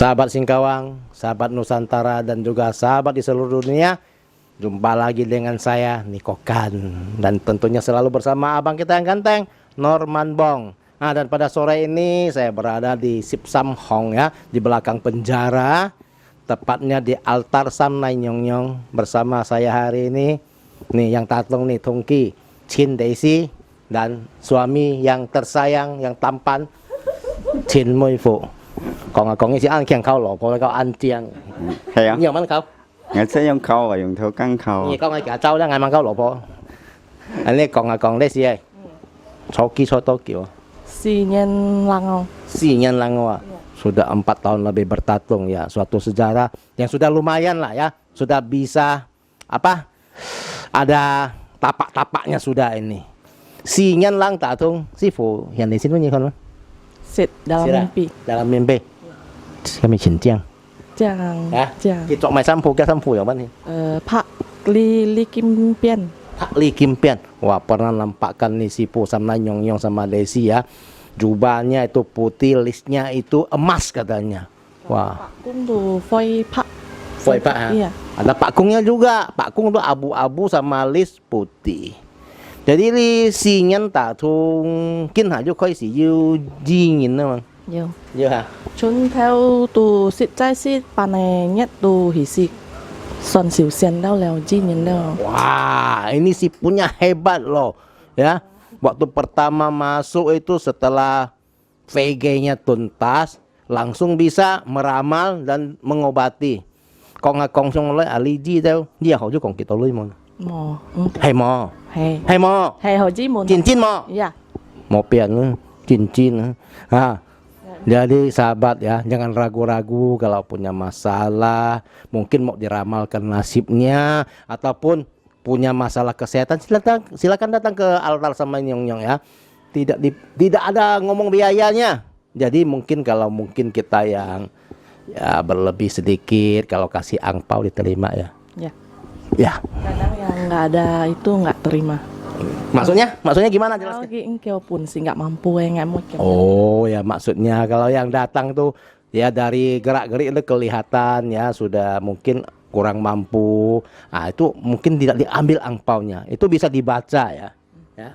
Sahabat Singkawang, sahabat Nusantara, dan juga sahabat di seluruh dunia, jumpa lagi dengan saya, Niko Khan. Dan tentunya selalu bersama abang kita yang ganteng, Norman Bong. Nah, dan pada sore ini saya berada di Sip Sam Hong ya, di belakang penjara, tepatnya di altar Sam Nai Nyong Nyong. Bersama saya hari ini, nih yang tatung nih, Tungki, Chin Daisy, dan suami yang tersayang, yang tampan, Chin Mui Fu. Kong si An Kiang Kau Lo, Kau Kau An Tiang. Hay á. Nhiều mắn khâu. Ngày sẽ dùng khâu và dùng thử căng khâu. Nhiều con ai cả trâu đó ngày mang khâu lỗ po. Anh này còn đây gì? Số ký số to kiểu. 4 年 lang. 4 年 lang sudah 4 tahun lebih bertatung ya, suatu sejarah yang sudah lumayan lah ya, sudah bisa apa? Ada tapak-tapaknya sudah ini. 4 年 lang tatung, sifu yang di sini nih kan? Sit dalam mimpi. Dalam mimpi. Kami cincang. Jangan. Jangan. Kita mai sampu ke sampu yang mana? Pak Li Kim Pian. Pak Li Kim Pian. Wah, pernah nampakkan nih Sipu sama Nyong Nyong sama Desi ya. Jubahnya itu putih, listnya itu emas katanya. Wah. Pak Kung tuh Foi Pak. Foi Pak ya? Iya. Ada Pak Kungnya juga. Pak Kung tuh abu-abu sama list putih. Jadi li sinyan tak tung kin ha ju khoi si yu ji nhìn nữa mà. Nhiều. Nhiều hả? Chúng theo tù sit trai sit bà này nhất tù hỉ xịt. Son xỉu xiên đâu leo ji nhìn đâu. Wah, ini sih punya hebat loh ya. Waktu pertama masuk itu setelah VG-nya tuntas, langsung bisa meramal dan mengobati. Kong ngakong song loi ali ji đâu, dia hậu ju kong kita lui mon. Mò. Hay mo. Hay mo. Hay hậu ji mon. Cincin mo. Iya. Mau pian cincin. Jadi sahabat ya, jangan ragu-ragu kalau punya masalah, mungkin mau diramalkan nasibnya ataupun punya masalah kesehatan, silakan datang ke altar sama Nyong Nyong ya. Tidak ada ngomong biayanya. Jadi mungkin kalau kita yang ya berlebih sedikit, kalau kasih angpau diterima ya. Ya. Ya. Kadang yang nggak ada itu nggak terima. Maksudnya gimana jelasnya? Lagi engkau pun sih nggak mampu nggak mau. Oh ya, maksudnya kalau yang datang tuh ya dari gerak-gerik itu kelihatan ya sudah mungkin kurang mampu. Nah, itu mungkin tidak diambil angpaunya. Itu bisa dibaca ya. Ya.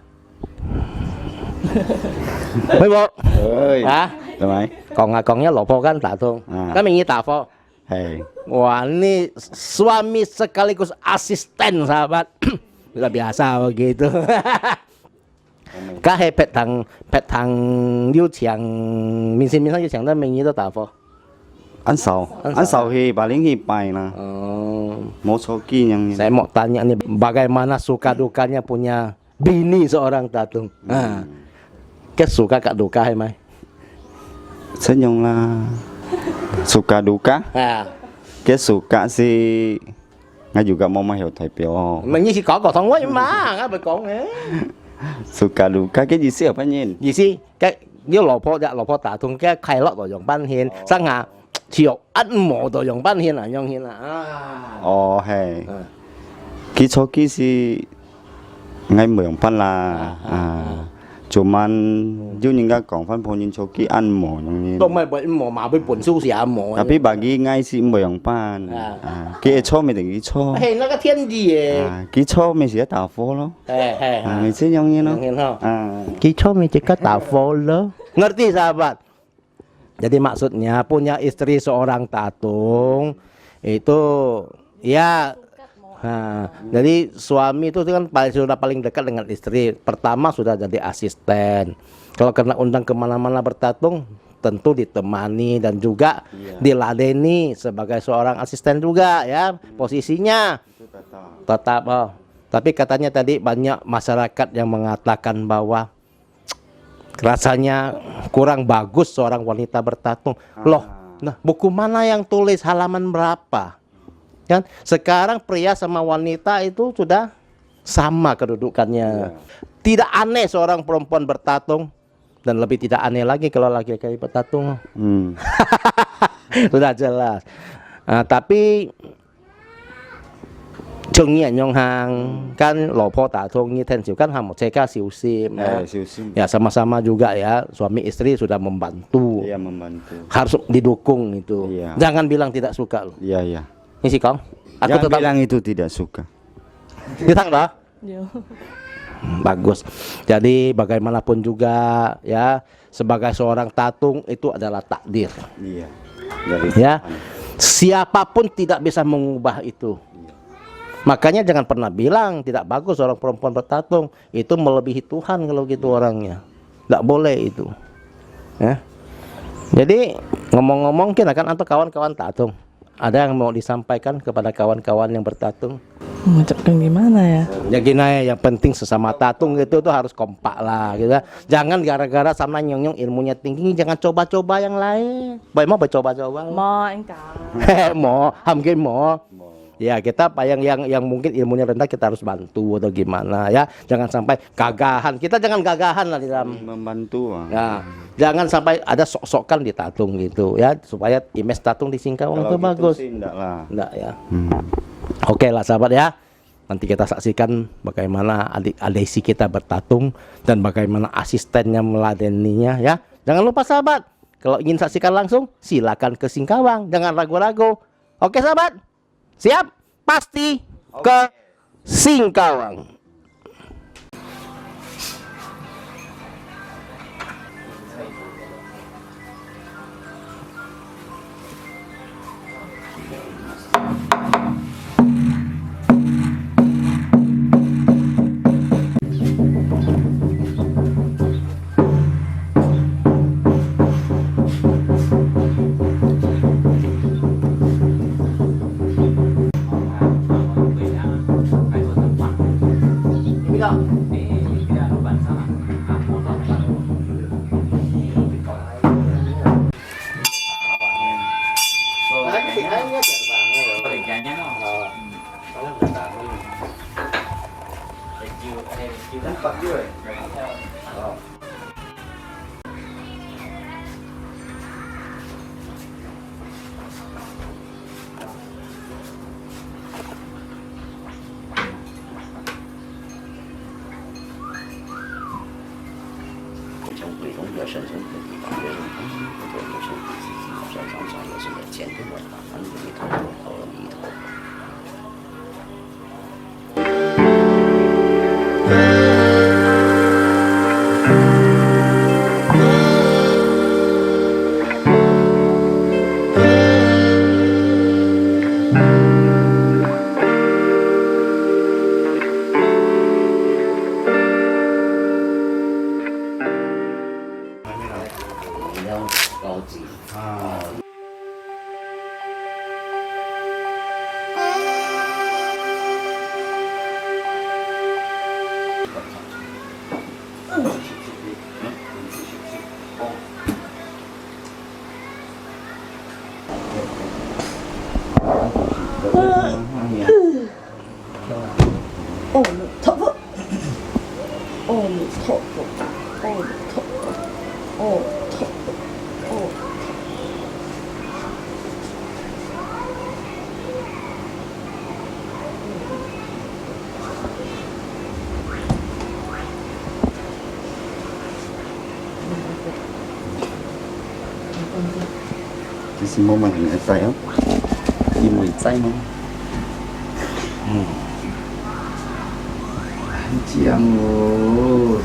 Mấy bộ. Ơi. Hả? Làm ai? Kongnya lopo kan tatung. Kan mingi tafo. Hey. Wah, ini suami sekaligus asisten sahabat. Sudah biasa begitu. Kahe pet thang yêu chiang min sin min sang yêu chiang da ming yi do ta fo. Ăn sầu thì bà lính thì bài là một số kỹ yang Saya mau tanya nih, bagaimana suka dukanya punya bini seorang tatung? Cái suka kak duka hay mai? sẽ dùng là suka duka. Cái suka sih ngay juga mau hiểu thầy biểu. Mình như chỉ có thông quá mà, ngã bị cổng ấy. Suka duka cái gì xíu phải nhìn. Gì xí? Cái nếu lò po tả tung cái khai lót rồi dùng ban hiền, sang hạ chiều ăn mổ rồi dùng ban hiền là nhong hiền là. Ồ hay. Cái số kỹ si ngay mường pan là cuman dù những cái còn phân phối những số kỹ ăn mổ như Không phải bởi mổ mà bởi bổn su xỉ ăn mổ. tapi bagi ngay si mường pan cái số mình đừng cái số. Hey, nó cái thiên gì vậy? Cái số mình sẽ tạo phố đó. Mình sẽ giống như nó. Kicau mencegah tafol loh. Ngerti sahabat? Jadi maksudnya punya istri seorang tatung itu ya. Jadi suami itu kan sudah paling dekat dengan istri. Pertama sudah jadi asisten. Kalau kena undang kemana-mana bertatung, tentu ditemani dan juga diladeni sebagai seorang asisten juga ya posisinya. Tetap. Tapi katanya tadi banyak masyarakat yang mengatakan bahwa rasanya kurang bagus seorang wanita bertatung. Loh, nah buku mana yang tulis halaman berapa? Kan sekarang pria sama wanita itu sudah sama kedudukannya. Tidak aneh seorang perempuan bertatung dan lebih tidak aneh lagi kalau laki-laki bertatung. Sudah jelas. Tapi ช่วงนี้nyong hang kan lopo tatung ini tensiu kan hamu ceka siusim ya. Siusim. Ya sama-sama juga ya suami istri sudah membantu. Iya membantu. Harus didukung itu. Iya. Jangan bilang tidak suka loh. Iya iya. Ini sih Kong. Aku Jangan tetap bilang itu tidak suka. ditang dah. Yo. Bagus. Jadi bagaimanapun juga ya sebagai seorang tatung itu adalah takdir. Iya. Dari Ya. Siapapun tidak bisa mengubah itu. Makanya jangan pernah bilang tidak bagus orang perempuan bertatung, itu melebihi Tuhan kalau gitu orangnya. Tidak boleh itu. Ya. Jadi ngomong-ngomong kita kan atau kawan-kawan tatung, ada yang mau disampaikan kepada kawan-kawan yang bertatung? Mengucapkan gimana ya? Ya gini ya, yang penting sesama tatung itu tuh harus kompak lah gitu. Jangan gara-gara sama nyong-nyong ilmunya tinggi, jangan coba-coba yang lain. Baik mau coba-coba. Mo anh cả. Mau, hamke mau. Ya kita apa yang mungkin ilmunya rendah kita harus bantu atau gimana ya. Jangan sampai gagahan. Kita jangan gagahan lah di dalam. membantu. Ya, jangan sampai ada sok-sokan di tatung gitu ya, supaya image tatung di Singkawang itu Kalau gitu bagus. sih enggak lah. Enggak ya. Oke lah sahabat ya. Nanti kita saksikan bagaimana adesi kita bertatung dan bagaimana asistennya meladeninya ya. Jangan lupa sahabat, kalau ingin saksikan langsung silakan ke Singkawang, jangan ragu-ragu. Oke sahabat, siap? Pasti ke Singkawang. Cái gì mà mình ở tay không? Đi mùi tay không? Chị ăn rồi.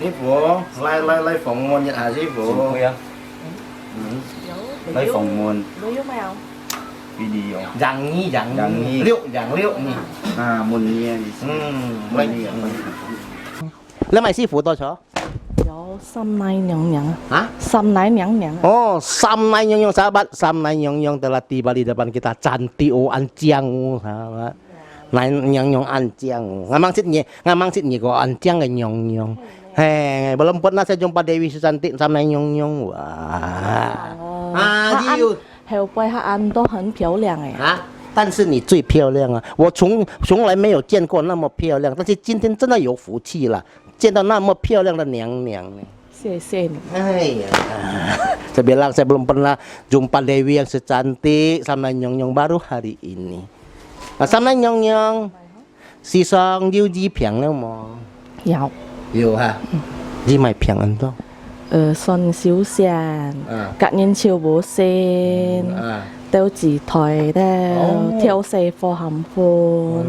Sư phụ, lấy phòng môn nhận hả sư phụ? Lấy phòng môn Lấy giúp mèo. video. Dạng nhi. Dạng liệu nhi. À môn nghe. Lấy mày sư phụ tôi chó? 有心奶娘娘， Hah? 心奶娘娘， Oh, Sam Nai Nyong Nyong sahabat, Sam Nai Nyong Nyong telah tiba di depan kita. Cantik oh Anciang oh, sahabat. Nai Nyong Nyong Anciang. Ngamang sitnya kok Anciang ke Nyong Nyong. Hei, belum pernah saya jumpa Dewi secantik Sam Nai Nyong Nyong. Wah. Jiu. 后背黑暗都很漂亮哎。啊，但是你最漂亮啊！我从来没有见过那么漂亮，但是今天真的有福气了，见到那么漂亮的娘娘。谢谢你。 Iya. Saya bilang saya belum pernah jumpa Dewi yang secantik sama Nyong Nyong baru hari ini. Nah, sama Nyong Nyong, si Song Diu Ji Piang了吗？有，有哈，Ji Mai Piang ento。信小善，隔年潮無線，啊都自台的，挑四貨含歡，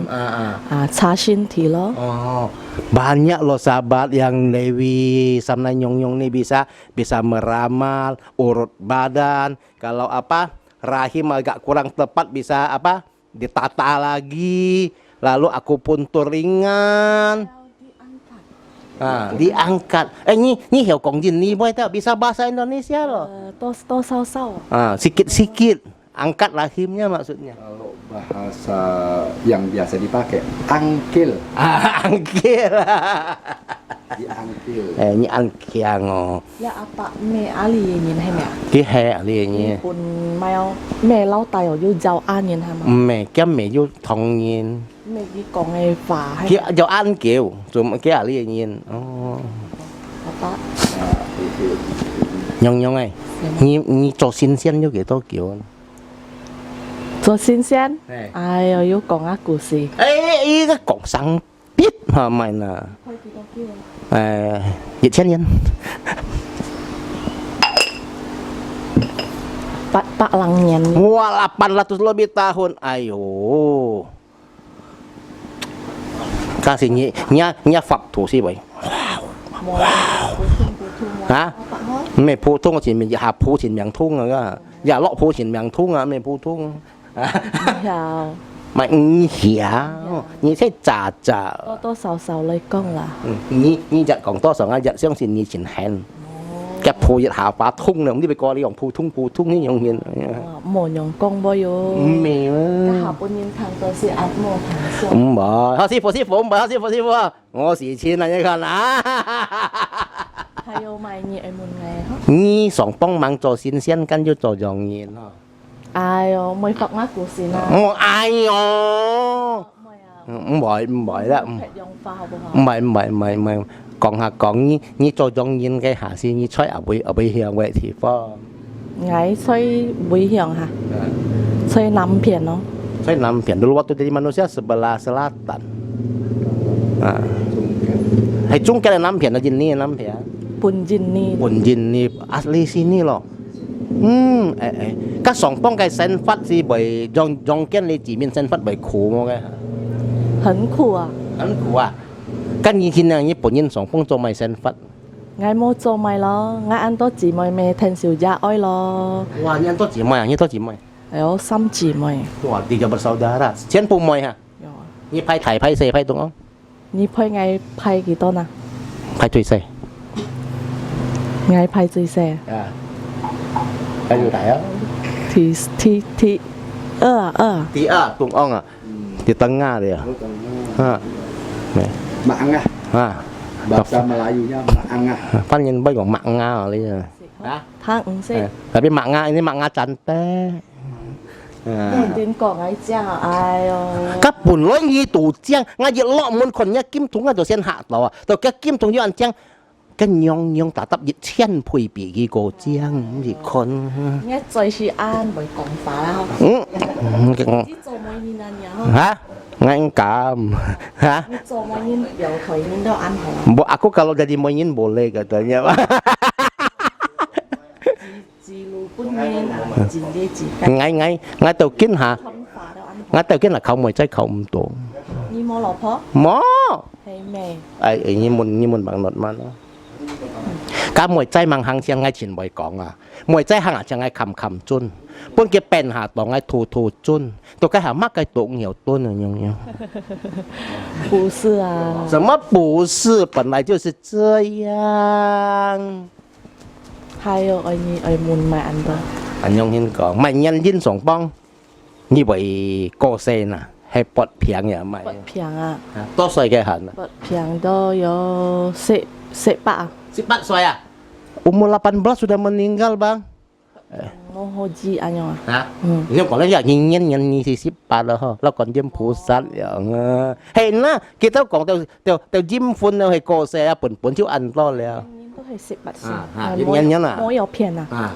查身體咯。 Oh, banyak loh sahabat yang Dewi sama Nyong Nyong nih bisa meramal urut badan. Kalau apa rahim agak kurang tepat bisa apa ditata lagi. Lalu akupuntur ringan. Diangkat. Ini hiểu Quảng Ninh nih boy tahu bisa bahasa Indonesia loh. 多收收。 Sikit-sikit angkat rahimnya maksudnya. Kalau bahasa yang biasa dipakai angkil, Angkil. diangkil. Ini angkiang oh. 一阿伯咩阿里年係咪啊？ Cái hè liền 半貓咩撈大又要就啱年係嘛？ mẹ cái mẹ vô thong nhiên 咩啲講嘅話係 kia cho ăn kiểu rồi cái à liền nhiên oh. 阿伯 nhong nhong này như cho新鮮咗幾多kiểu 做先生， Nè. 哎呀要講下故事。 ấy cái cổng sáng biết mà mày là 開幾多標啊？ 1000 yen 800 yen。 wah 800 lebih tahun ayo kasih nya phật thủ sĩ vậy hả mẹ phổ thông chỉ mình hạ phổ chỉ miệng thông rồi á dạ lọ phổ chỉ miệng thông à mẹ phổ thông 有 mày hiểu你才渣渣多少少你講啦。你日講多少啊日相信你前行嘅普日下把通啦，唔知你過你用普通呢樣嘢冇用功喎要。唔明下啊半年睇到是按摩行先。唔係，師傅唔係師傅啊，我是錢啊你看啊係要賣嘢門嘅。你想幫忙做新鮮跟住做樣嘢咯哎呦，咪發我故事啦。我哎呦唔係啦用法好不好？唔係講下講你做樣嘢嘅下先你吹會向嘅地方我吹會向下，吹南片咯。 Saya nampian dulu waktu jadi manusia sebelah selatan. Hai Cungkel nampian aja nih nampian. 半年呢？ Punjin nih asli sini loh. Các sòng phong cái sen phát gì bởi dòng kiến này chỉ miền sen phát bởi khổ mà cái. 很酷啊！ Anh khổ à? Các như khi nào như 본인 sòng phong cho mày sen phát. 我冇做咪咯，我按多姊妹咪聽小姐愛咯， Wah, ini tuh cimai, ini tuh cimai. 有三姊妹。 Wah, 3 bersaudara. Sian pumoy ha. 有啊 Ini pai thai pai se pai tung không? 你批我批幾多呢？ Pai cui se. 我批最細， Ya. Pai cui thai á. T 二 Tia tung ong à. Di tengah dia. Ha. Nè. Mạng ah, Ha. bahasa Melayunya mạng ah. Pan nhìn bay còn mạng nga ở đây. Hả? tháng 5先。 Tapi mạng nga ini mạng nga cantik. 點講我知啊？哎呦， Các bùn lối nghi tù chiang, nga dị lọ môn khẩn nha kim thúng nga đồ sen hạ tàu à. Tàu cái kim thúng như ăn chiang. Cái nhong nhong tả tập dị chen phùi bị ghi cổ chiang, dị khẩn. 我最是按咪講法啦， 你做每年啊呀？ Hả? Ngang cảm. Hả? 你做每年有佢年都按好。 Aku kalau jadi monyin boleh katanya. 自路半年，自己自己。 Ngay tàu kiến hả? 春化都按好。 Ngay tàu kiến là không mày trái không tổ. 你冇老婆？ Mó. 係咩？ Như muốn bằng nốt mà nó. Các mùi chay mang hàng chiang ngay chín bồi cong à. Mùi chay hàng à chiang ngay khầm chun. Pun kia pen hạ tỏ ngay thù chun. Tôi cái hạ mắc cái tổ nhiều tuôn rồi nhung nhung. 不是啊，什么不是？本来就是这样。还有爱mun mai ăn đó. Anh nhung hin có mày nhân dinh sòng bong. Như vậy cô xe nè, hay bọt phiang nhà mày. Bật piang à, Tốt xoay cái hẳn. bật piang đó yo se pa. Cepat xoay à? Umur 18 sudah meninggal bang. Ngô Hoji anh à. Hả? Nhưng còn lấy nhân si sip pa đó ho. Lo còn jem pusat yang. Hey na, kita còn teo jem phun hay cô xe pun chiu ăn lo leo.都係18歲，nhân à? 冇有片啊， À.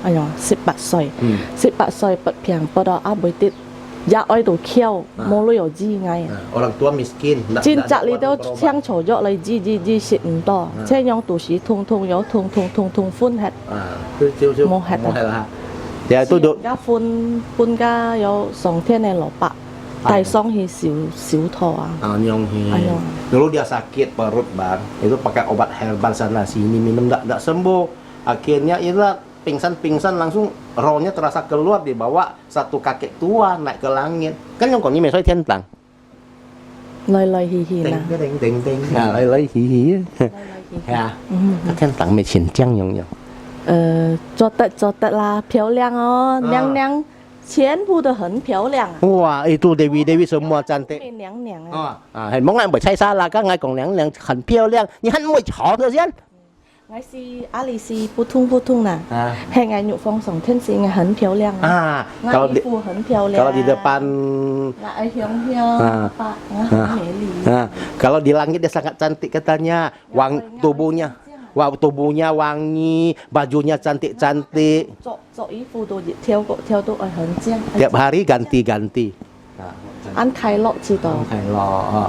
哎呀，18歲，18歲不平不到啊袂得，也愛度翹，冇旅遊資嗌啊。 Orang tua miskin. Trên chợ lý đâu sang chỗ dọ lấy gì xịn to, xe nhong tủ sĩ thùng phun hết, Một hạt à? Dạ tôi được. Cái phun cái có song thiên này lọ bạc, tai song hi xíu thọ à. Anyong hi. Anyong. Dulu dia sakit perut bang, itu pakai obat herbal sana sini minum tidak sembuh. Akhirnya itulah pingsan langsung rohnya terasa keluar dibawa satu kakek tua naik ke langit. Kan yang còn như mày soi thiên tàng. Lời hi hi nè. Ting. À lấy hi hi. À. Thiên tàng mày triển trang nhung nhung. 做得啦，漂亮哦，娘娘全部都很漂亮啊。 Wah, itu Dewi semua cantik. 娘娘啊， Hình món ăn bởi chay xa là các ngài còn nắng很漂亮，你很会炒的先。 我是阿里是普通呐，嘿，我玉凤上天是我很漂亮啊， Kalau 我衣 di 服很漂亮， kalau di depan 我爱香香，爸，我很美丽。 kalau di langit dia sangat cantik katanya, tubuhnya wangi, bajunya cantik-cantik. 做衣服都挑都爱很正。 Tiap hari ganti-ganti. 安开乐知道， Khai lo,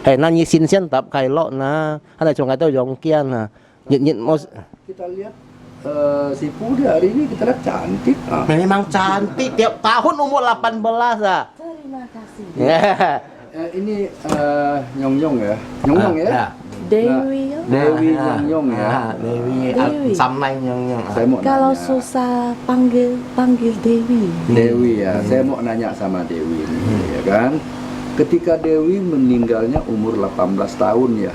hey na nyisin sian tap khai lo na, ada cuma itu jongkian na, nyit mau. Kita lihat si Pudi hari ini kita lihat cantik. Memang cantik tiap tahun umur 18 ah. Terima kasih. Ini Nyong ya. Nyong ya. Dewi ya. Dewi Nyong ya. Dewi Samnai Nyong. Saya mau Kalau nanya. susah panggil Dewi. Dewi ya, saya mau nanya sama Dewi ini, ya kan? Ketika Dewi meninggalnya umur 18 tahun ya.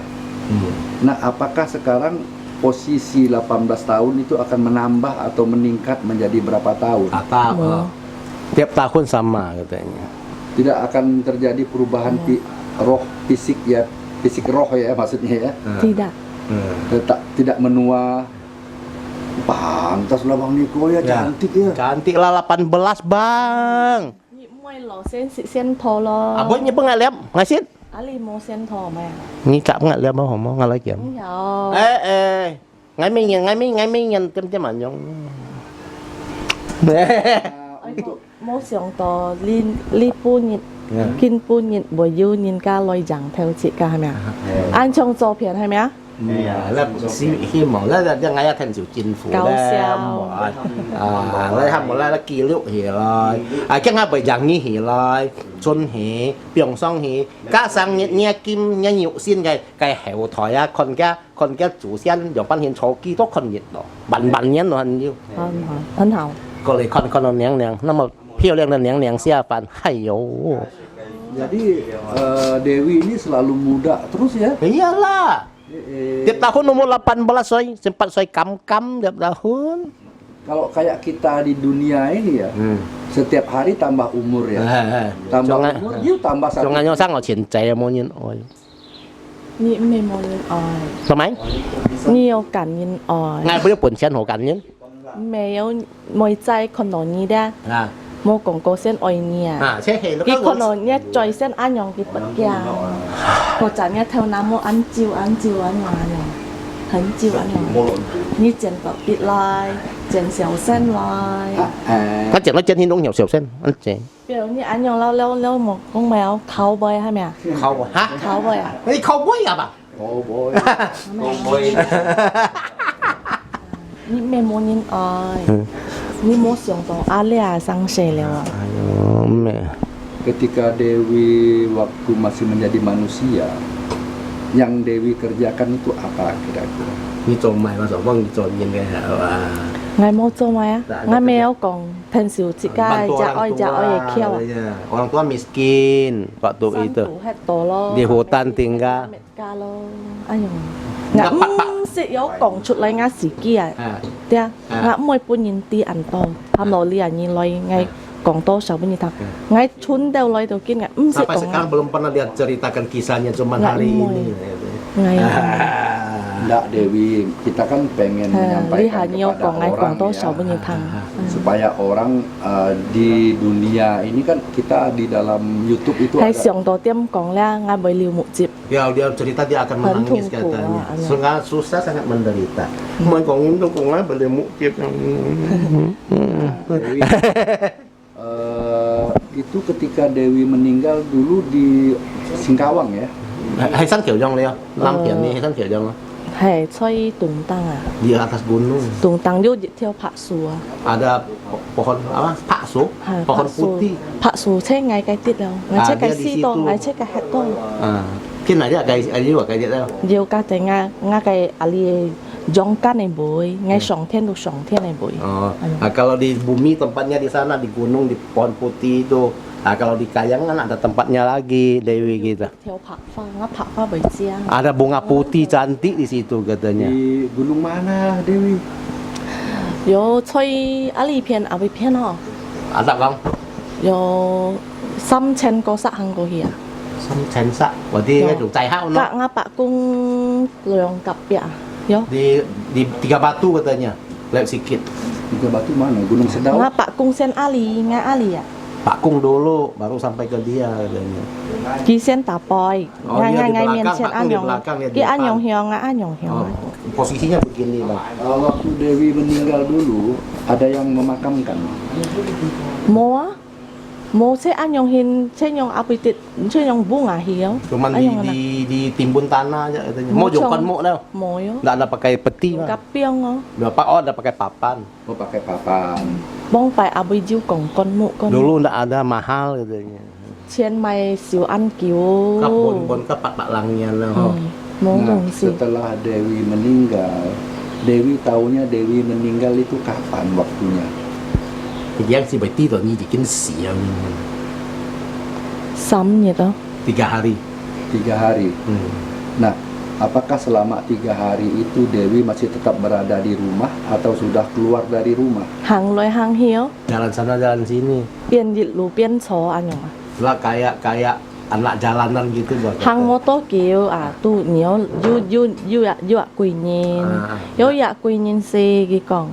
Nah, apakah sekarang posisi 18 tahun itu akan menambah atau meningkat menjadi berapa tahun? Atau tiap tahun sama katanya. Tidak akan terjadi perubahan roh fisik ya, fisik roh ya maksudnya ya. Tidak. Tidak menua. Pantas lah Bang Niko ya, cantik ya. Cantik lah 18 bang. Mày lò sen thò lo. Aboy niya pa nga liam, ngasit. Ali mo sen thò mày. Ni cặp nga liam mo mo nga lagi. Không hiểu. Ngay mình nhận tem tem anh nhung. Mo xiong to li pu nhịt. Kinh pu nhịt bồi yu nhìn ca lôi chẳng theo chị ca hay mẹ. Anh trong照片hay mẹ? Là khi mà là ngay thành sự chinh phủ Cao siêu. Làทำหมดแล้วกี่ลูกเหี่ยเลยแค่งั้นไปอย่างนี้เหี่ยเลยชนเหี่ยเปียงซ่องเหี่ยก้าสังเนี่ยกิมเนี่ยหยุสิ้นไก่แหวถอยคนแก่จู่เซียนอย่างปั้นเห็นโชกี้ต้องคนหยิดหรอบันเนี่ยนอนอยู่ 很好. ก็เลยคนเนียงนั่นมาเพี้ยวเรื่องเนียงเสียฟันให้โย Jadi Dewi ini selalu muda terus ya? Iyalah. Tiap tahun umur 18 soy, sempat soy kam tiap tahun. Kalau kayak kita di dunia ini ya, setiap hari tambah umur ya. Tambah umur, yuk tambah satu. 仲有生我前仔有冇人愛？ Ni mày mo lên oi. 係咪？ Ni有感應 oi. 嗌俾啲本錢好緊嘅。 Mày有mày在คนนนี้ได้ 啊 โมกงโกเส้นออยเนี่ย 啊，車氣都 อีกคนเนี่ยจอยเส้นอันยองกี่ปัดยาวพอจากเนี่ยเท่าน้ำโมอันจิวอันยอง很จิวอันยองนี่เจนแบบปิดลายเจนเสียวเส้นลาย Anh chàng nói trên thiên đông nhiều sầu sen, anh chàng. เดี๋ยวนี่อันยองแล้วหมกของแมวเขาบอยให้ไหมอ่ะ Khâu hả? เขาบอยอ่ะ Cái khâu bối à bà? Oh boy. นี่เมโมนินออยนี่โมเสียงตรงอาเลียสังเชแล้วอ่ะ Ayo, mẹ. Ketika Dewi waktu masih menjadi manusia, yang Dewi kerjakan itu apa kira-kira? Như trộn mày mà trộn vâng trộn nhìn cái hả? Ngai mau做咩啊 Tak ada ？Ngai 没有讲平時自家 Bantu 食 orang 愛食 tua 愛嘅 kiau katanya. Orang tua miskin waktu itu. Di hutan tinggal. Ayo. Nggak, Pak, Pak. 識有講出嚟啱自己啊， Ah. 對啊，啱每半年啲銀多，啱攞呢人來ngay講多少半年頭，ngay春到來到見ngay唔識 Sampai 講 sekarang belum pernah dia ceritakan kisahnya, cuman Nggak hari mau. ini. ngay Enggak Dewi, kita kan pengen 呢 menyampaikan 下要 kepada 講ngay 講 orang 多少 ya, 半年頭， supaya orang di dunia ini kan kita di dalam YouTube itu 係 ada 上到點講咧，啱會了目接， Ya dia cerita dia akan menangis Hantu katanya. kuah, Sangat susah, sangat menderita. Cuman kong itu kong boleh mukib yang Dewi, itu ketika Dewi meninggal dulu di Singkawang ya. Hai San Kiểu Dong Leo, Nam Kian nih Hai San Kiểu Dong 係吹動燈啊， di atas gunung 動燈要跳柏樹啊， ada pohon apa paksu, 係 pohon putih. 柏樹車嗌計啲咯，嗌車計 dia di 絲多， situ. 嗌車計吃多。 Ah, Kin ada kayak juga kayak dia tahu. 要家陣嗌計阿哩中間嘅梅，嗌上天到上天嘅梅。 Oh, nah, kalau di bumi tempatnya di sana di gunung di pohon putih itu. Nah, kalau di Kayangan ada tempatnya lagi Dewi gitu. 跳柏花，啱柏花為知啊。 Ada bunga putih cantik di situ katanya. Di gunung mana Dewi? 有吹阿哩片阿位片哦， Ada bang? 有3000個塞行過去啊。 Sensa, berarti Yo. kan cai hau no? Kak ngapa kung loyong kapya. Yo. Di Tiga Batu katanya. Lewat sikit. Tiga Batu mana? Gunung Sedau. Ngapa kung sen ali, nga ali ya. Pak Kung dulu baru sampai ke dia katanya. Ki sen tapoy. Oh, Nga dia nga di ngay belakang, mien sen Pak Kung di anyong. belakang, dia di Ki depan. anyong hiong nga anyong hiong. Oh, posisinya begini bang. Waktu Dewi meninggal dulu ada yang memakamkan. Mo mo se anyong hin se nyong apitit se nyong bunga hiyo. Cuman Anyong anak. ditimbun tanah aja katanya. Mau Mau jongkon cong. mau dah. Mo yo. Nggak ada pakai peti bang. Kapiong oh. Ada pakai papan. Oh pakai papan. Bong pai abai jiu kong kon mu kon. Dulu nggak ada mahal katanya. Chien mai siu an kiu. Kap bon ke pak langnya lah. Mo Nah, mong si. setelah Dewi meninggal, Dewi taunya Dewi meninggal itu kapan waktunya? Yang si Betty tuh nih bikin siang Sam gitu. 3 hari. 3 hari. Nah, apakah selama 3 hari itu Dewi masih tetap berada di rumah atau sudah keluar dari rumah? Hang loi hang hiyo. Jalan sana jalan sini. Pian jit lu pian cho anyong ah. Lah kayak anak jalanan gitu bang. Hang moto kiu à tu nhiều yu ya quy nhìn yo ya quy nhìn si cái con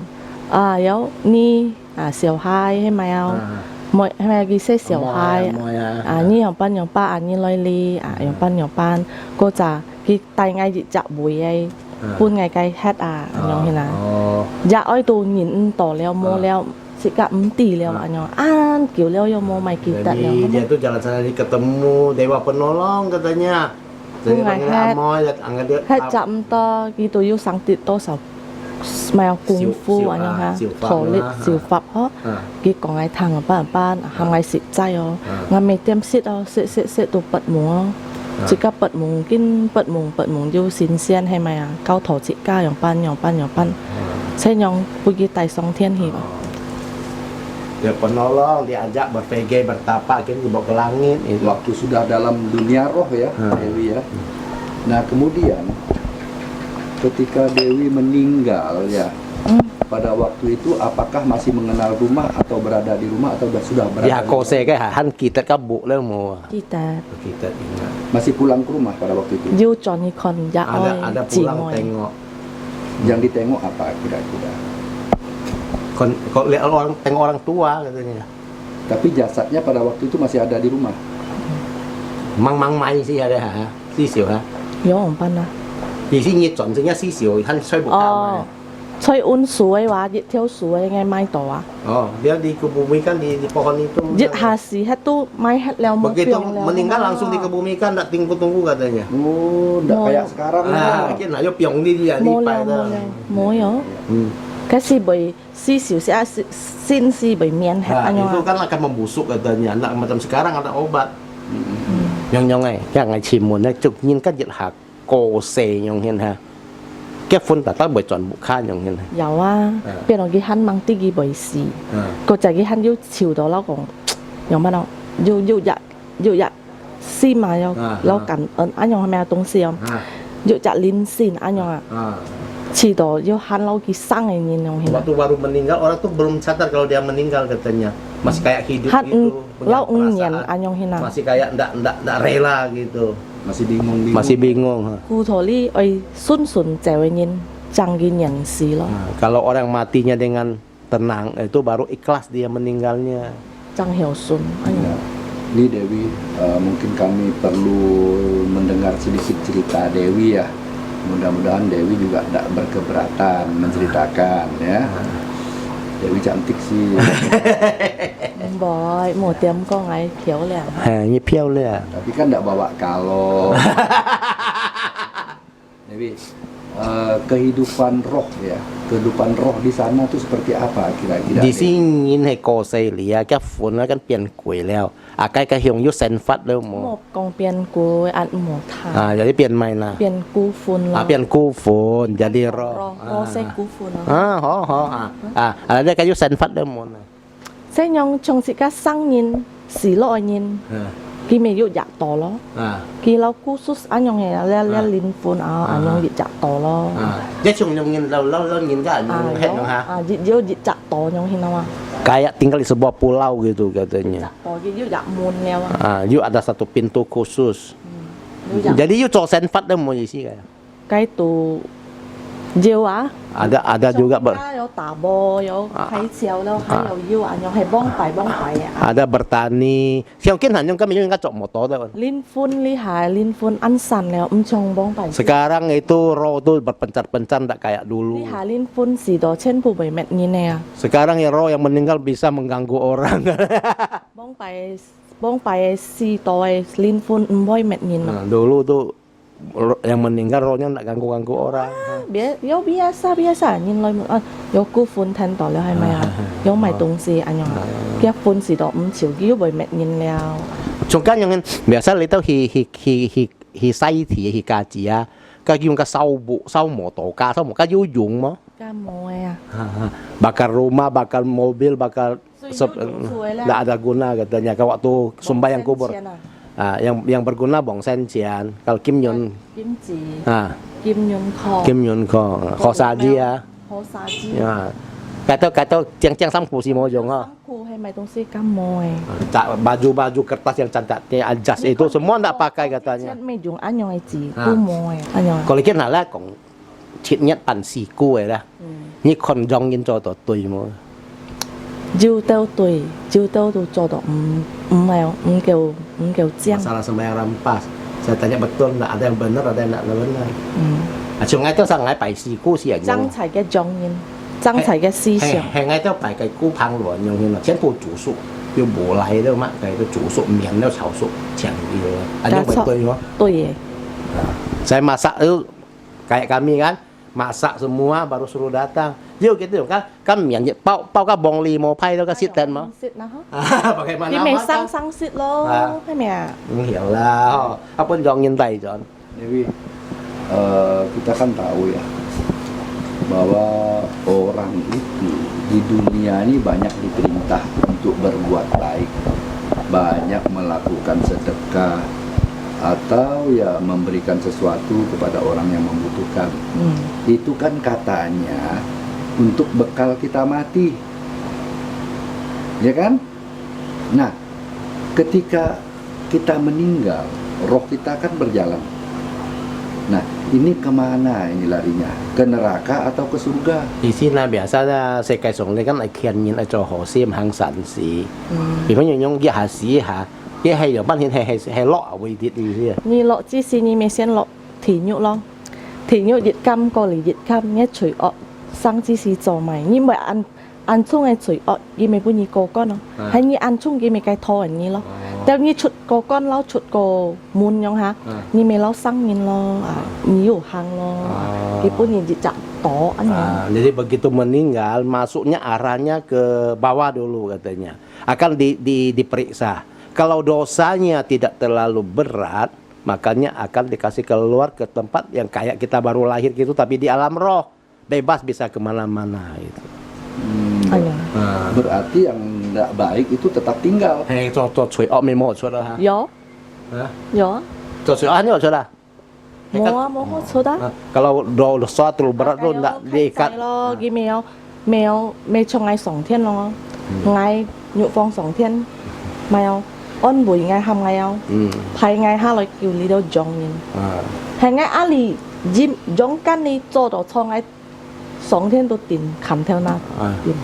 à yo ni à小孩hay mà ao mọi hay mà cái xe 小孩à ni yong pan à ni loi li à yong pan cô cha cái tay ngay dị chạ bùi ấy phun ngày cái hết à nhong thế nào dạ ơi tu nhìn tỏ leo mua leo si cả tỷ leo anh nhong an kiểu leo yo mua mày kiểu tận Jadi dia leo tuh jalan sana ketemu Dewa Penolong katanya. Jadi Nggak panggil head. Amoy, angkat dia. hết chậm to gitu yu sang tịt to sao mèo cung phu anh nhong ha thổ lệ siêu pháp hết cái còn ngày thằng ở ban hàng ngày xịt chay ó ngày mấy tiêm xịt ó xịt tụ bật múa chỉ cả bật mùng yu xin xiên hay mày cao thổ chỉ ca yong pan sẽ nhong bui cái tài song thiên hi Dia penolong, diajak berPG, bertapa, akhirnya dibawa ke langit. Itu. Waktu sudah dalam dunia roh ya, Dewi ya. Nah, kemudian ketika Dewi meninggal ya, pada waktu itu apakah masih mengenal rumah atau berada di rumah atau sudah berada Ya di kau saya kayak han kita kabuk lah mau. kita Kita ingat. masih pulang ke rumah pada waktu itu? yu Johnny Con ya Ada oi chỉ pulang ngồi tengok. Yang ditengok apa kira-kira? Kok lihat tengok orang tua katanya. Tapi jasadnya pada waktu itu masih ada di rumah. Mang mai sih ada ha. Si Siu ha.有紅賓啊！ Thì si nhiệt chuẩn chính Si Siu han xoay bộ cao 哦，吹温水話熱挑水嘅買到啊！ Oh, dia dikebumikan di pohon itu. 熱下時喺都買喺了冇 Begitu 病了。 meninggal langsung dikebumikan, tak tunggu-tunggu katanya. Oh, enggak Mau- kayak sekarang Ah, lah. akhirnya nak yo piong ni dia 冇 lipat 了 dah. 冇了冇有， Hmm. 嗰時被絲少少先是被面吃 Nah, 啊 itu 樣 kan akan membusuk katanya. Nak macam sekarang ada obat. Nyong nyong ai, yang ngai chimun na chuk nyin ka jit ha ko se nyong hian ha. kết phun ta bởi chọn bộ kha nhung như này 有啊，邊度佢肯掹啲佢為事，個就佢肯要潮到咯講，有乜咯？要日先嘛要，แล้วกันอันยอง係咪啊東西啊？要日連先อันยอง啊，遲到要肯撈佢生嘅嘢用 waktu baru meninggal orang tuh belum sadar kalau dia meninggal katanya masih kayak hidup 肯 gitu 撈 punya 5年 perasaan. อันยอง係นะ， masih kayak ndak rela gitu Masih bingung. masih bingung 故土呢愛順順就嘅嘢，爭嘅人事咯， Nah, kalau orang matinya dengan tenang itu baru ikhlas dia meninggalnya 爭孝順อันยอง。 Ini Dewi, mungkin kami perlu mendengar sedikit cerita Dewi ya. Mudah-mudahan Dewi juga tidak berkeberatan menceritakan ya. Dewi cantik sih. 唔會，冇點講係漂亮。 hanya piaulia Tapi kan tidak bawa kalong. Dewi, kehidupan roh ya, kehidupan roh di sana tuh seperti apa kira-kira? ดี Dewi? ซิยินให้โกเซเลียแกฝนแล้วกันเปลี่ยนกวยแล้วอาใกล้กระเฮียงยุเซนฟัดแล้วหม หมกกองเปลี่ยนกูอัดหมกทา jadi เปลี่ยนใหม่นะ เปลี่ยนกูฟุน เปลี่ยนกู้ฝน jadi รอ รอใส่กูฟุน ฮออะไรได้ก็ยุเซนฟัดแล้วหมดนะ ใส่ยองชงสิกาสั่งยินสีลอยยินกี่เมยุอยากต่อล้อกี่เรากูสุดอันยองเฮแล้วลิ้นฟุนอันยองอยากต่อล้อ jadi cuma nyonginเรายินก็nyong head dong ha เยอะอยากต่อยองเห็นว่า kayak tinggal di sebuah pulau gitu katanya ต่อเยอะอยากมุนแล้ว you ada satu pintu khusus อยาก jadi you cok senfat deh mau isi kayak ใกล้ตัวเยอะ ada juga 有打波有睇潮咯，還有要อันยอง係幫弊啊。 ada bertani mungkin hanya kami juga cok motor deh ลิ้นฟุ้นลิหายลิ้นฟุ้นอันสั่นแล้วชงบ้องไป sekarang itu roh tuh berpencar-pencar tak kayak ลิ dulu หายลิ้นฟุ้นสีดอเช่นผู้ใบแมทนี้เนี่ย sekarang ya roh yang meninggal bisa mengganggu orang บ้องไปสีดอยลิ้นฟุ้นบ่อยแมทนี้เนาะ nah, dulu tuh yang meninggal rohnya tak ganggu-ganggu orang เบียซ่ายินลอยมือ有กูฟุ้นแทนต่อแล้ว係咪啊有埋東西อันยองเกียฟุ้นสีดอ潮กี่ใบแมทนี้แล้ว Cuma yang biasa itu hi sai thì hi ca gì á cái dùng cái sau motor cái dùng mà ก้าโมยอ่ะ bakar rumah bakar mobil bakar Sudah tidak ada guna katanya kalau waktu sembahyang kubur yang berguna bong sensian kalau Kim Yun กิมจี Kim กิมยุนคอ Kim Yun kho saji ya โฮซาจิ cái itu ceng sam ku si mo jong สังคูให้ไหมตรงซีก้าโมย baju kertas yang cantiknya ajas itu semua tidak pakai katanya ไม่ยุงอันยองไอจีกูโมยอันยอง còn lý là cũng chít nhất bản xì cua ấy đó như con rong nhân cho tụi tùy mà 招兜對，招兜都做到唔夠正。 masalah sembahyang rampas saya tanya betul nggak ada yang benar ada yang nggak benar cuma itu sang ngai pai xì cua xì ảnh 爭齊嘅狀元，爭齊嘅思想。 hay ngay itu pai cái cua phang luồn nhưng mà chén phụ chủ sụ yêu bổ lại đâu mà cái chủ sụ miền đâu chảo sụ chẳng yêu anh yang betul không 對嘅， saya masak itu kayak kami kan masak semua baru suruh datang yuk gitu kan miền pau cái bong li mau pai đâu cái sit ten mau 蝕นะฮะ bagaimana 你未 makan? 生蝕咯，係咪啊？ hiểu lah apa dong nyentai John Dewi, kita kan tahu ya bahwa orang itu di dunia ini banyak diperintah untuk berbuat baik, banyak melakukan sedekah atau ya memberikan sesuatu kepada orang yang membutuhkan. Itu kan katanya untuk bekal kita mati, ya kan? Nah, ketika kita meninggal, roh kita kan berjalan. Nah, ini kemana ini larinya? Ke neraka atau ke surga? Di sini biasa世界上你kan thiên nhiên ở chỗ hồ xiêm hàng sản sĩ vì phải dùng cái hà sĩ hà cái hay ở bên hiện hay lọ với địa đi gì 你落之前你咪先落田肉咯，田肉熱金過嚟熱金，一除惡生之時做埋，你咪按葱嘅除惡，你咪半夜過乾咯，喺你按葱你咪計拖人你咯。แต่นี่ชุดโกก้อนแล้วชุดโกมุนยังฮะนี่ไม่แล้วสั่งยินloนี่อยู่ห่างlo ituนี่จะต่ออันนี้ jadi begitu meninggal masuknya arahnya ke bawah dulu katanya akan diperiksa kalau dosanya tidak terlalu berat makanya akan dikasih keluar ke tempat yang kayak kita baru lahir gitu, tapi di alam roh, bebas bisa kemana-mana itu. Ayah. Berarti yang tidak baik itu tetap tinggal. Hei, cho cui ok mi mo cho da ha. Yo, Hah? yo, Cho cui ok cho da. mau sudah. Kalau dosa terlalu berat tuh enggak diikat. lo, ghi mèo cho ngay 2 天 lo, ngay nhụ phong 2 天, mèo on buổi ngay 2 ngày không, phải ngay 2 lời kêu lý đâu dòng nhìn, hay ngay ali jim dòng căn đi cho đồ cho ngay 2 天 tuh tin kham theo na, tin.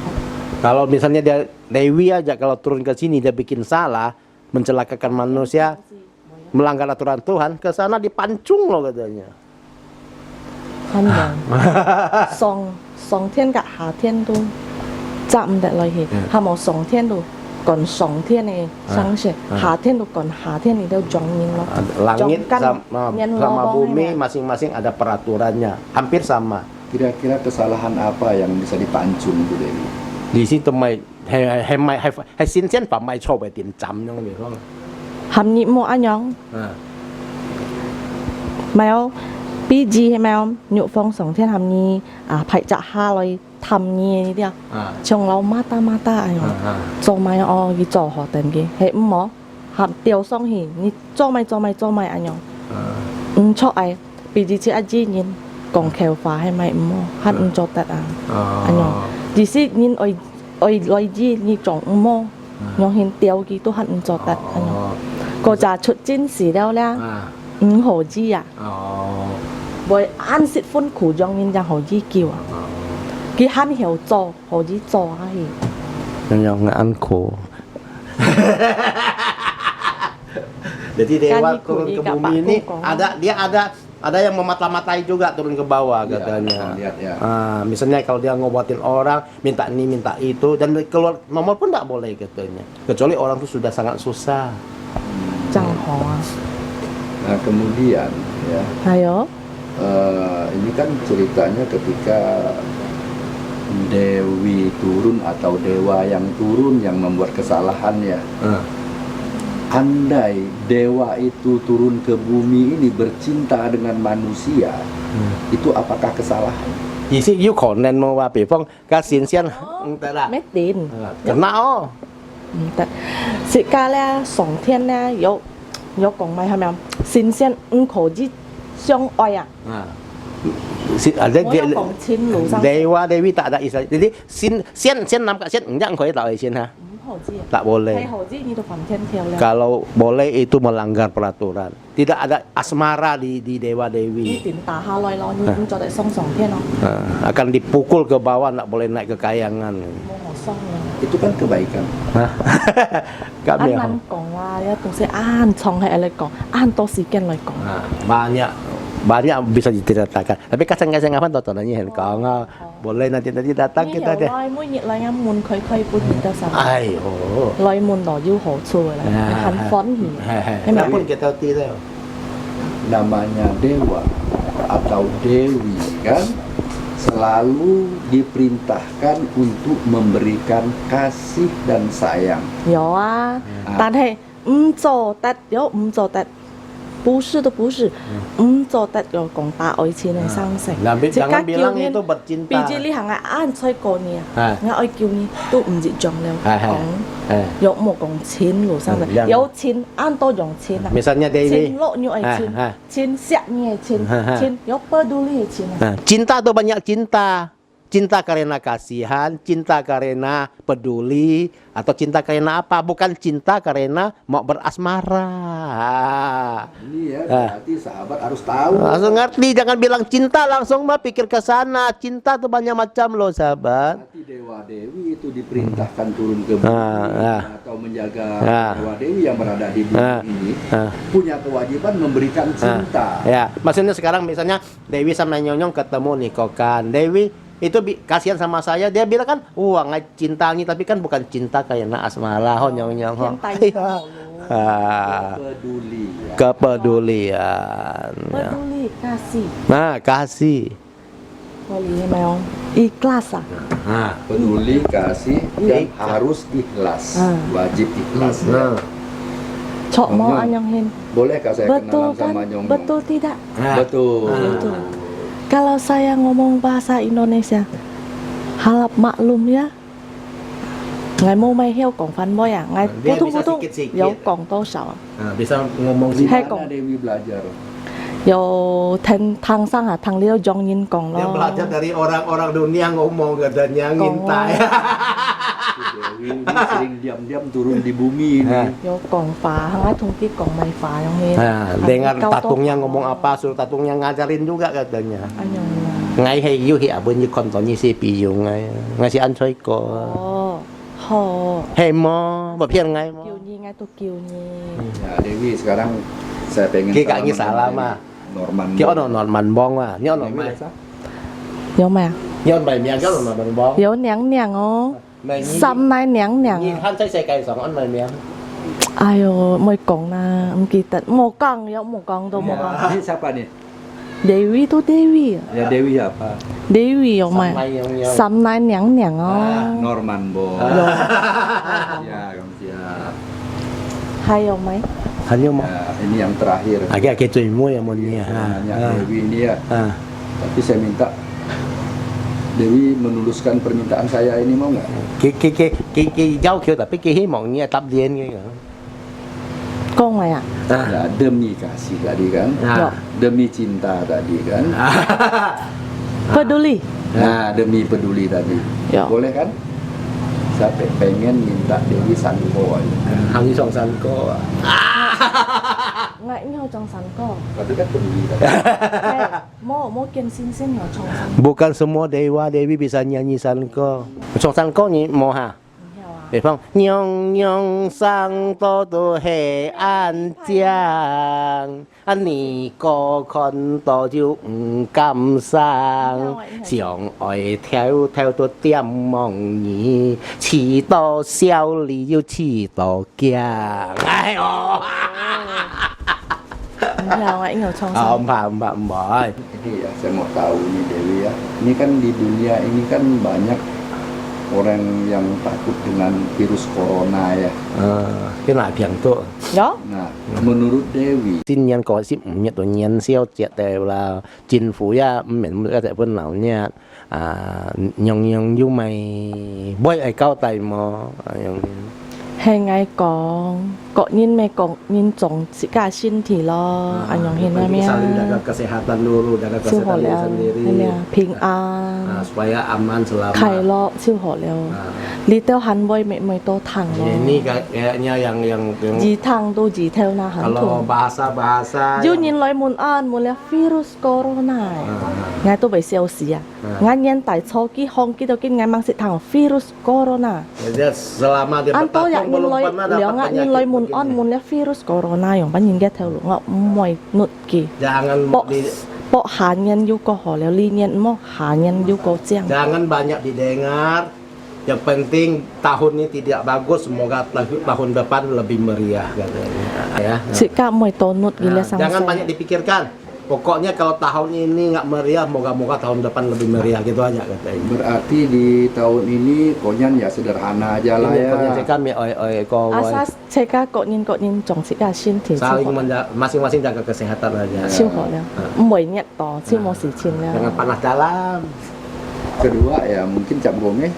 Kalau misalnya dia Dewi aja kalau turun ke sini dia bikin salah, mencelakakan manusia, melanggar aturan Tuhan, ke sana dipancung loh katanya. Kan dong. 2 天 cả 2 天 tuh chạm đại lời hi, hà một 2 天 tuh còn 2 天 này sang sẽ 2 天 tuh còn 2 天 này đâu dòng nhìn lo. Langit Jongkan sama, nyen sama lobong bumi ini. masing-masing ada peraturannya, hampir sama. Kira-kira kesalahan apa yang bisa dipancung Bu Dewi? 意思都咪係先先把咪錯為點浸咁嘅地方。 Hàm nhị một anh nhong, mèo PG hay mèo nhụ phong 2 天 hàm nhị phải trả 2 lời thầm nhị đi à, trong lâu mata anh nhong, cho mày cái trò họ tên kia, hệ mỏ hàm tiêu xong thì ni cho mày anh nhong, cho ai PG chỉ anh gì nhìn còn khéo phá hay mày mỏ, hắn cho tết anh nhong, chỉ xin nhìn ơi lời gì ni trọng mỏ, nhong hiện tiêu kia tôi hắn cho tết anh nhong. ก็จะชุดจิ้นสีแล้วแล้วโหจี้อ่ะบอยอันสิฟุ้นขู่ยองยินยังโหจี้กิวอ่ะกี่ฮันเหี่ยวจอโหจี้จอให้ yang anko. Jadi dewa turun ke bumi ini ada yang memata-matai juga turun ke bawah katanya. Lihat ya. Misalnya kalau dia ngobatin orang, minta ini minta itu, dan keluar nomor pun tidak boleh katanya. Kecuali orang itu sudah sangat susah. Jangan hoa. Nah kemudian ya, Ayo. ini kan ceritanya ketika Dewi turun atau dewa yang turun yang membuat kesalahan ya. Andai dewa itu turun ke bumi ini bercinta dengan manusia, itu apakah kesalahan? 意思要求人冇話，比方家善先得啦， Mét tin. kena oh. Tại sự ca là 2 天 là có còn mày hay không? Xin xin khổ gì xong oi à? Ada Mau yang còn chín lũ sang. Dewa Dewi tak ada istilah. Jadi sen nam kat sen enggak kau tak boleh sen ha. Hổ gì à? Tak boleh. Hay hổ gì ni tu phạm thiên theo là. Kalau boleh itu melanggar peraturan. Tidak ada asmara di Dewa Ni Dewi. tin ta 500 lo ni cũng cho tại xong 2 天 không? Akan dipukul ke bawah, tak boleh naik ke kayangan. Mau hổ xong rồi. Itu kan kebaikan. Kami Anh còn là ya tu sẽ an chong hay lại còn an to si ken lại còn. banyak bisa diceritakan. Tapi kadang-kadang apa tontonannya handkong boleh nanti datang Ni kita hiểu deh. loi mỗi nhiệt lại em muốn khơi bút nhiệt ta sao? Ai Loi muốn đỏ yêu hổ chua lại. Hắn phón hỉ. Em Kita bảo pun kita tidak. Namanya dewa atau dewi kan selalu diperintahkan untuk memberikan kasih dan sayang.有啊，但係唔做得有唔做得，不是都不是，唔做得有講大愛錢嚟生成。 Jangan bilang itu bercinta. 畢竟你行下啱吹過你啊，我愛叫你都唔接種了，講 Eh. 有冇講錢嚟生成？ Yang- 有錢啱多用錢啊， Misalnya 錢 Dewi, 落你愛錢，錢錫你愛錢，錢有peduli 嘅錢啊。 cinta tuh banyak cinta. Cinta karena kasihan, cinta karena peduli, atau cinta karena apa? Bukan cinta karena mau berasmara. Ini ya berarti sahabat harus tahu. Langsung ngerti, jangan bilang cinta langsung mah pikir ke sana. Cinta tuh banyak macam loh, sahabat. Berarti dewa dewi itu diperintahkan turun ke bumi atau menjaga dewa dewi yang berada di bumi ini punya kewajiban memberikan cinta. Ya, maksudnya sekarang misalnya Dewi sama Nyonyong ketemu nih Kokan. Dewi itu kasihan sama saya, dia bilang kan, wah nggak cintangi, tapi kan bukan cinta karena asmara, Nyonyong. Kepedulian. Kepedulian. Peduli kasih. Nah, kasih. Peduli memang ikhlas ah. Peduli kasih dan harus ikhlas. Wajib ikhlas. Ya. Cok mau Nyong. Anyong Hin. Bolehkah saya Betul kenalan sama kan? Nyong? Betul tidak? Betul. Betul. Kalau saya ngomong bahasa Indonesia, harap maklum ya. Ngài mô may heo cổng phán môi à? Ngài Dia putung bisa putung. sikit-sikit. Yo cổng tô sao? Nah, bisa ngomong Di sih. Hai, mana Kong. Dewi belajar? Yo thang sang à thang liao jong yin cổng Dia lo. belajar dari orang-orang dunia ngomong katanya ngintai. Dewi ini sering diam-diam turun di bumi ini. Nah. Yo cổng phá, hang ai thung tiếp cổng mày phá Anyong Hin. Nah, dengar Kau tô tatungnya phá. ngomong apa, suruh tatungnya ngajarin juga katanya. Anyong là. Ngay hay yu hi abun yu kon to ni si pi yu ngay. Ngay si an choi ko. Ồ, hồ. Hey mo, ba pian ngay mo. Kiều Nhi ngay tôi Kiều Nhi. Ya Dewi sekarang saya pengen Ki kak salaman ngi salam sama ah. Dewi. Norman. Ki ono non man bong wa. Ni ono Dewi mai. desa? Yo mà. Ni on bai miang ki ono non man bong. Yo nẻng nẻng ó. Mai ni. Xăm nai nẻng nẻng. Ni han chai sai kai song on mai miang. Ayo, mới cổng na, kita mau kang ya mau kang tuh mau Ya, kang. ini siapa nih? Dewi tuh Dewi. Ya Dewi apa? Dewi yo mà. Mai yang Xăm nai nẻng nẻng ó. Norman Bo. Yo. Ya, kamu siap. Hai yo mấy. Han yu mo. Ya, ini yang terakhir. Agak cui mu ya mon ni. Nanya Dewi ini ya. Ah. Tapi saya minta Dewi menuluskan permintaan saya ini mau nggak? Cái giao kiểu tapi cái hy vọng như tập điên như vậy. Con mày à? Ya demi kasih tadi kan, Yo. demi cinta tadi kan, Peduli. nah demi peduli tadi. Ya. Boleh kan? Saya pengen minta Dewi Sanko aja. Hàng như song san có. Ngại nhau trong sắn co. Tapi kan peduli tadi. Mau kiên xin xin nhỏ trong sắn. Bukan semua dewa dewi bisa nyanyi sanko. Song sanko ni mo ha. Để phong nhong nhong sang to to he an giang anh nì có con to ju cam sang xiong oi theo theo to tiêm mong nhỉ chỉ to xiao li yêu chỉ to giang ai ô Là ngại nhau trong sắn. Om boy. Ini ya saya mau tahu nih Dewi ya. Ini kan di dunia ini kan banyak orang yang takut dengan virus corona ya. Cái loại phiền tội Đó. Nah, menurut Dewi, tin nhân có ship nhận tổ nhân siêu triệt đều là chính phủ ya miễn các giải phân nào nha nhong nhong du mày bôi ai cao tay mà Hay ngày có nhìn mày có nhìn trong sự cả xin thì lo anh Nhong Hin Bagi mẹ. saling jaga kesehatan dulu, jaga Siêu hổ kesehatan diri leo. sendiri. Hay là bình an. Supaya aman selama. Khai lo siêu hổ leo. Lý teo hắn bôi mẹ mày tô thẳng lo. Ini kayaknya yang Dì thẳng tô dì theo na hắn kalau thùng. bahasa Dù nhìn lời muốn an muốn là virus corona. Ngay tôi bị siêu xì à. Ngay nhân tại cho cái hong cái đầu cái ngay mang sự thẳng virus corona. dia selama dia An tôi bertakung ya nhìn belum lời pernah liao dapat ngại nhìn penyakit lời muốn begini. an muốn là virus corona yang ban nhìn ghét theo lũ ngọc mồi nụt kỳ. Jangan Bộ di, bộ hạ nhân yêu cầu họ liao ly nhân mò hạ nhân yêu cầu chiang. jangan banyak didengar. Yang penting tahun ini tidak bagus, semoga tahun depan lebih meriah katanya. Ya. Sự cả mồi tô nụt ghi là sang Jangan xe. banyak dipikirkan. Pokoknya kalau tahun ini nggak meriah, moga-moga tahun depan lebih meriah gitu aja katanya. berarti di tahun ini konyan ya sederhana aja lah Ini ya. konyol kami ko Asas sự cả có nhìn trong sự cả xin thì siêu saling họ. masing-masing jaga kesehatan aja. Siêu họ liao. Mồi nhặt tỏ siêu mò xỉ chín Jangan liao. panas dalam. Kedua ya mungkin cap gome.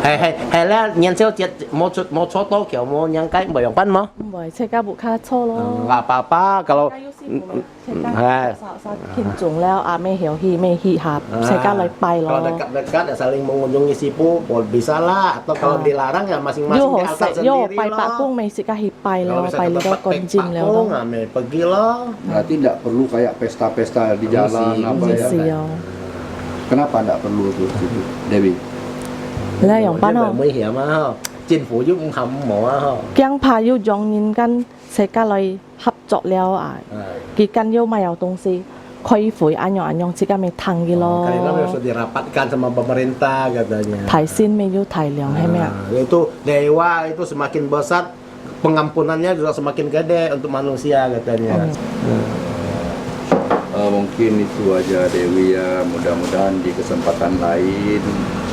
Hay là nhân siêu chết một số tô kiểu một những cái bởi bằng mà. Mồi sự cả bộ khá chô lo. Nggak apa-apa kalau Kinh trùng leo à mê hiểu hi mê hi hạp sẽ cả lời bay kalau lo. dekat-dekat ya saling mengunjungi sipu bisa lah atau kalau dilarang ya masing-masing Yo diantar sẽ yo sendiri bay loh. bạc cung mày sẽ cả hi bay Kalau lo bisa bay ke lo tempat con chim leo pekpakung, lo. pergi loh. Berarti tidak perlu kayak pesta-pesta di jalan Permisi. apa Gì ya. xì yo. Kenapa tidak perlu tuh Dewi? Là dòng bán Bởi không? nguy hiểm á, chính phủ giúp hầm mỏ á. Kiang pa yêu dòng nhìn căn sẽ cả lời hấp trọ leo à. Kỳ căn yêu mày yêu东西. Khôi phổi anh nhong sẽ cả mày thằng gì lo. Karena harus dirapatkan sama pemerintah katanya. Thải xin mày yêu thải liang hay mẹ. Itu dewa itu semakin besar pengampunannya juga semakin gede untuk manusia katanya. Mungkin itu aja Dewi ya. Mudah-mudahan di kesempatan lain.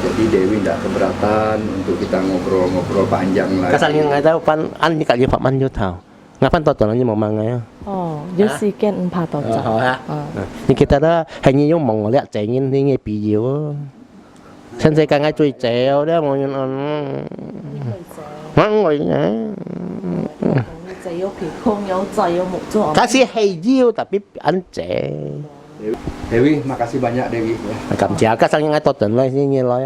Jadi Dewi tidak keberatan untuk kita ngobrol-ngobrol panjang lagi. Kasarnya nggak tahu pan an ni kali Pak Man yo tahu. Ngapain tonton như một măng này? Dưới si ken pa to cha. hả? Nhưng kita đó hình như giống mong lẹ chạy nhìn thì nghe bị nhiều. Sen saya càng ngay chui chéo đó mọi người mọi người nhá. 仔有皮空，有仔有木座。 Kasih hijau tapi ance. Dewi, makasih banyak Dewi ya. Cảm giác các sang những ai tonton lại như như lại.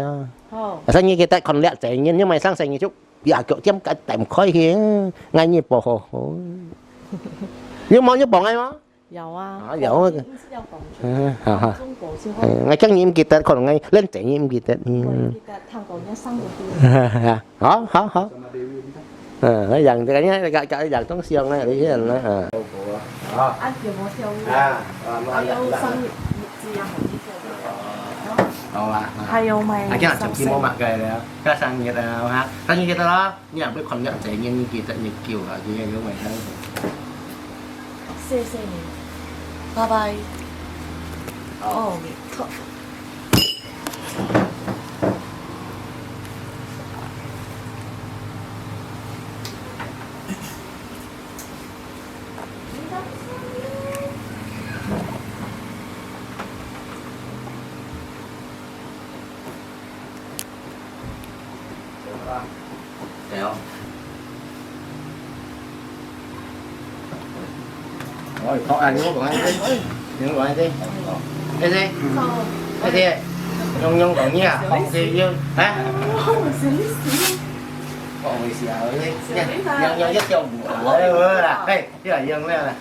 Sang như kita còn lẹ chạy nhìn nhưng mà sang sang như chút. Dạ kiểu tiêm cái tầm khói kia ngay như bò hồ. Nhưng mà như bò ngay mà. 有啊， 有啊。 有房中國先開。 Ngay chắc nhiễm kita còn ngay lên chạy nhiễm kita. Kita tanggal nhất sang嗰啲。 Hả? Nó dần cái nhá cái dần tống xiên này đi thế này. Anh叫我跳舞。我有生日字啊，係有咪？ Cái là chồng kim mua mặt gầy đấy, cái sang nhiệt nào ha, sang như kita đó, nhà biết còn nhận chạy như kita nhiệt kiều hả, như như mày thấy. 謝謝你，拜拜。哦，錯。 Kéo. Rồi, có ăn nhúng của anh đi. Nhúng của anh đi. Đây đi. Đây đi. Nhung nhung của nha, không gì chứ. Hả? Không xíu. Còn người xíu đi. Nhung nhung rất chồng. Ê, ê, ê. Ê, chứ là dương lên nè.